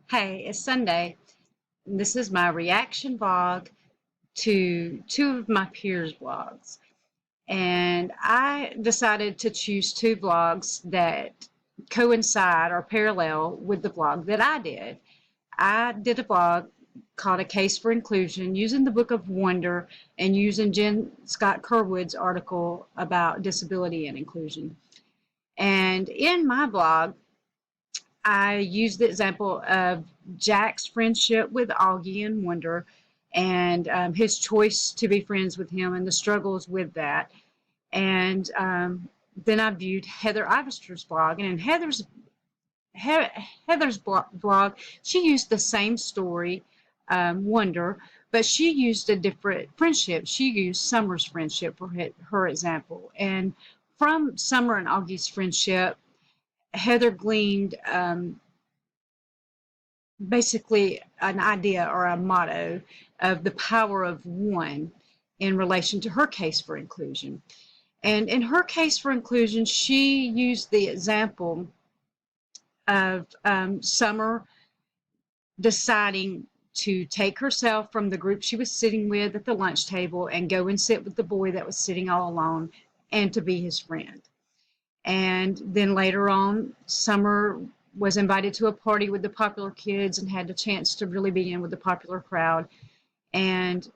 Hey, it's Sunday. This is my reaction vlog to two of my peers' vlogs. And I decided to choose two vlogs that coincide or parallel with the vlog that I did. I did a vlog called A Case for Inclusion using the Book of Wonder and using Jen Scott Kerwood's article about disability and inclusion. And in my blog, I used the example of Jack's friendship with Augie and Wonder and his choice to be friends with him and the struggles with that. And then I viewed Heather Ivister's blog. And in Heather's blog, she used the same story, Wonder, but she used a different friendship. She used Summer's friendship for her example. And from Summer and Augie's friendship, Heather gleaned basically an idea or a motto of the power of one in relation to her case for inclusion. And in her case for inclusion, she used the example of Summer deciding to take herself from the group she was sitting with at the lunch table and go and sit with the boy that was sitting all alone and to be his friend. And then later on, Summer was invited to a party with the popular kids and had the chance to really be in with the popular crowd. And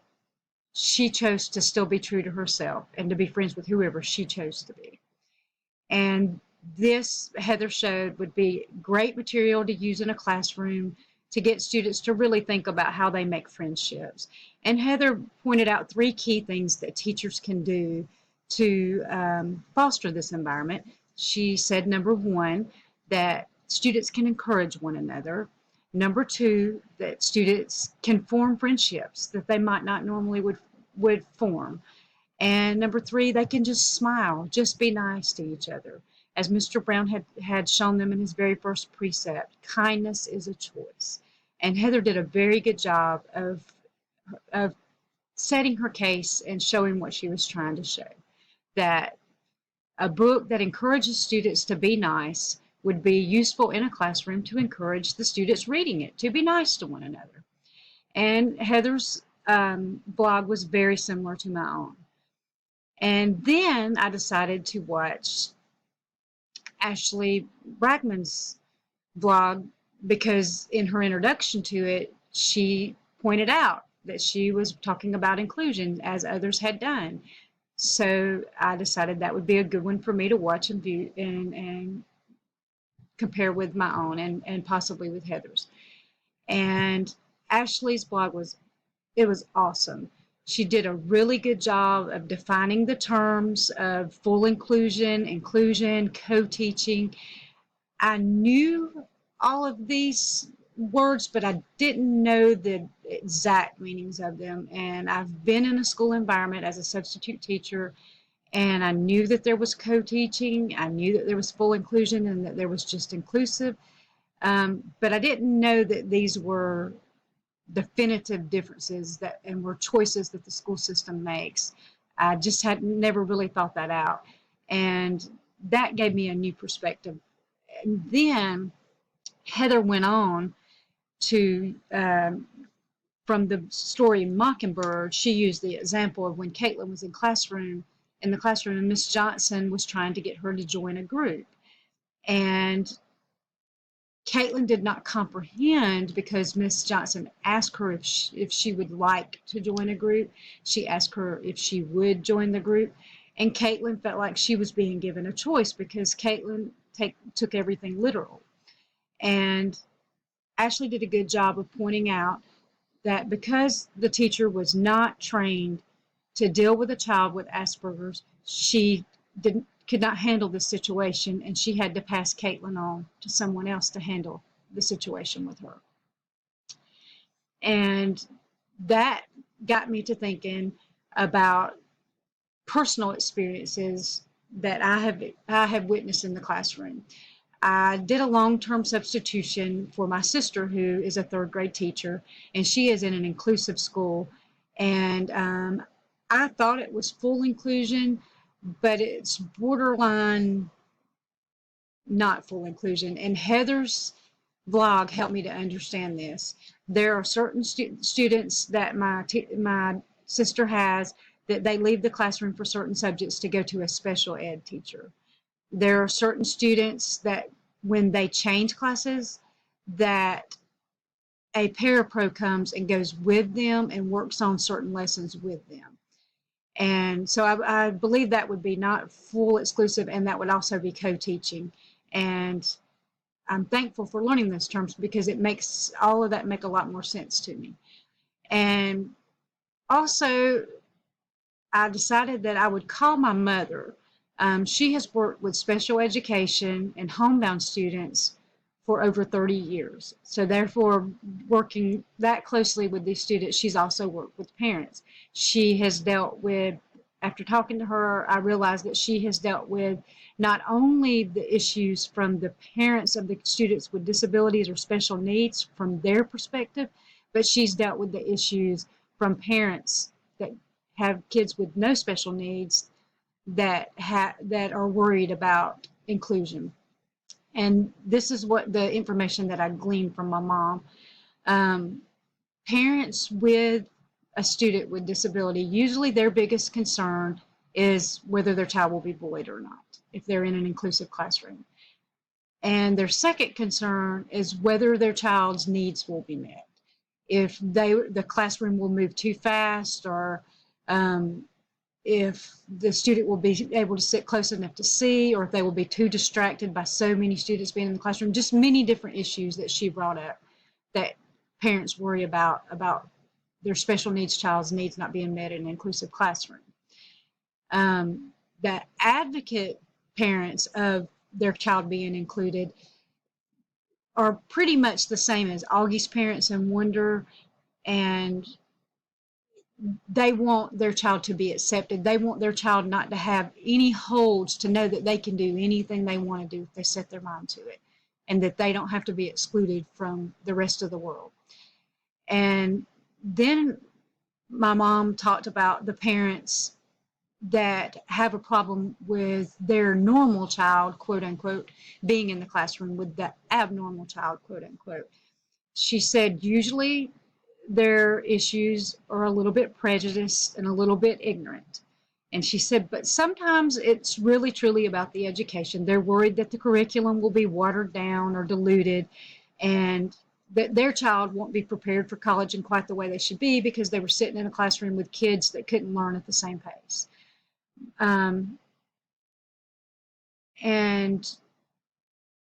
she chose to still be true to herself and to be friends with whoever she chose to be. And this, Heather showed, would be great material to use in a classroom to get students to really think about how they make friendships. And Heather pointed out three key things that teachers can do to foster this environment. She said, number one, that students can encourage one another. Number two, that students can form friendships that they might not normally would form. And number three, they can just smile, just be nice to each other. As Mr. Brown had shown them in his very first precept, kindness is a choice. And Heather did a very good job of setting her case and showing what she was trying to show. That a book that encourages students to be nice would be useful in a classroom to encourage the students reading it, to be nice to one another. And Heather's blog was very similar to my own. And then I decided to watch Ashley Bragman's blog because in her introduction to it, she pointed out that she was talking about inclusion as others had done. So I decided that would be a good one for me to watch and view and compare with my own and possibly with Heather's. And Ashley's blog was awesome. She did a really good job of defining the terms of full inclusion, co-teaching. I knew all of these words, but I didn't know the exact meanings of them. And I've been in a school environment as a substitute teacher, and I knew that there was co-teaching. I knew that there was full inclusion and that there was just inclusive. But I didn't know that these were definitive differences and were choices that the school system makes. I just had never really thought that out. And that gave me a new perspective. And then Heather went on to, from the story Mockingbird, she used the example of when Caitlin was in the classroom, and Miss Johnson was trying to get her to join a group. And Caitlin did not comprehend because Miss Johnson asked her if she would like to join a group. She asked her if she would join the group. And Caitlin felt like she was being given a choice because Caitlin took everything literal. And Ashley did a good job of pointing out that because the teacher was not trained to deal with a child with Asperger's, she could not handle the situation, and she had to pass Caitlin on to someone else to handle the situation with her. And that got me to thinking about personal experiences that I have witnessed in the classroom. I did a long-term substitution for my sister, who is a third grade teacher, and she is in an inclusive school. And I thought it was full inclusion, but it's borderline not full inclusion. And Heather's vlog helped me to understand this. There are certain students that my sister has that they leave the classroom for certain subjects to go to a special ed teacher. There are certain students that when they change classes, that a parapro comes and goes with them and works on certain lessons with them. And so I believe that would be not full exclusive, and that would also be co-teaching. And I'm thankful for learning those terms because it makes all of that make a lot more sense to me. And also, I decided that I would call my mother. She has worked with special education and homebound students for over 30 years. So therefore, working that closely with these students, she's also worked with parents. She has dealt with, after talking to her, I realized that she has dealt with not only the issues from the parents of the students with disabilities or special needs from their perspective, but she's dealt with the issues from parents that have kids with no special needs that are worried about inclusion. And this is what the information that I gleaned from my mom. Parents with a student with disability, usually their biggest concern is whether their child will be bullied or not if they're in an inclusive classroom. And their second concern is whether their child's needs will be met. If the classroom will move too fast, or if the student will be able to sit close enough to see, or if they will be too distracted by so many students being in the classroom. Just many different issues that she brought up that parents worry about their special needs child's needs not being met in an inclusive classroom. The advocate parents of their child being included are pretty much the same as Augie's parents and Wonder, and they want their child to be accepted. They want their child not to have any holds, to know that they can do anything they want to do if they set their mind to it, and that they don't have to be excluded from the rest of the world. And then my mom talked about the parents that have a problem with their normal child, quote unquote, being in the classroom with the abnormal child, quote unquote. She said usually their issues are a little bit prejudiced and a little bit ignorant. And she said, but sometimes it's really truly about the education. They're worried that the curriculum will be watered down or diluted, and that their child won't be prepared for college in quite the way they should be because they were sitting in a classroom with kids that couldn't learn at the same pace. And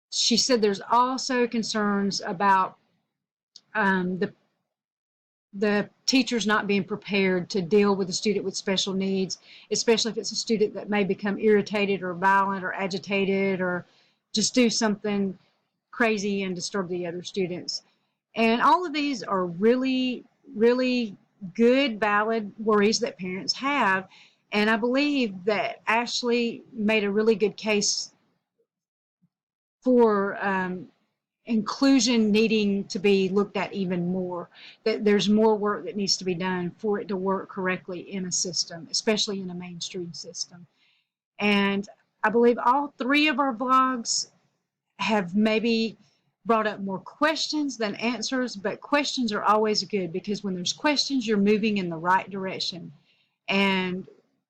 she said there's also concerns about the teachers not being prepared to deal with a student with special needs, especially if it's a student that may become irritated or violent or agitated or just do something crazy and disturb the other students. And all of these are really, really good, valid worries that parents have. And I believe that Ashley made a really good case for inclusion needing to be looked at even more, that there's more work that needs to be done for it to work correctly in a system, especially in a mainstream system. And I believe all three of our vlogs have maybe brought up more questions than answers, but questions are always good, because when there's questions, you're moving in the right direction. And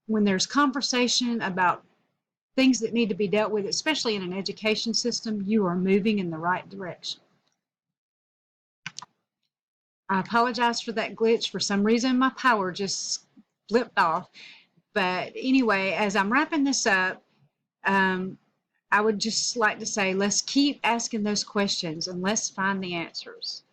when there's conversation about things that need to be dealt with, especially in an education system, you are moving in the right direction. I apologize for that glitch. For some reason, my power just flipped off. But anyway, as I'm wrapping this up, I would just like to say, let's keep asking those questions and let's find the answers.